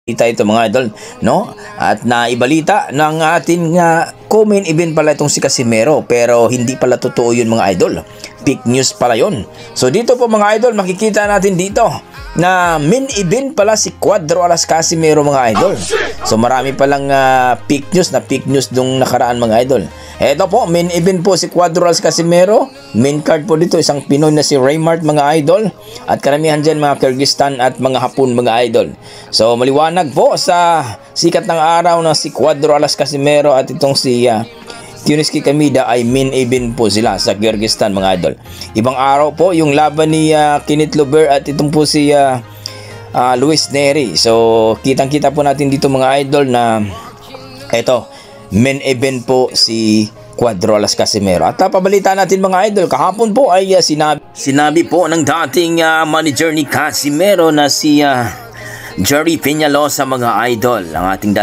Ito mga idol, no? At naibalita ng ating co-main event pala itong si Casimero, pero hindi pala totoo yun mga idol. Fake news pala yun. So dito po mga idol, makikita natin dito na main event pala si Cuadro Alas Casimero mga idol. So marami palang fake news nung nakaraan mga idol. Eto po, main event po si Cuadro Alas Casimero. Main card po dito, isang Pinoy na si Raymart mga idol. At karamihan dyan mga Kyrgyzstan at mga Hapon mga idol. So maliwanag po sa sikat ng araw na si Cuadro Alas Casimero at itong si Tuniski Kamida ay main event po sila sa Kyrgyzstan mga idol. Ibang araw po yung laban ni Kenneth Lover at itong po si Luis Neri. So kitang-kita po natin dito mga idol na eto, main event po si Cuadro Alas Casimero. At pabalita natin mga idol, kahapon po ay sinabi po ng dating manager ni Casimero na si Jerry Peñalosa mga idol, ang ating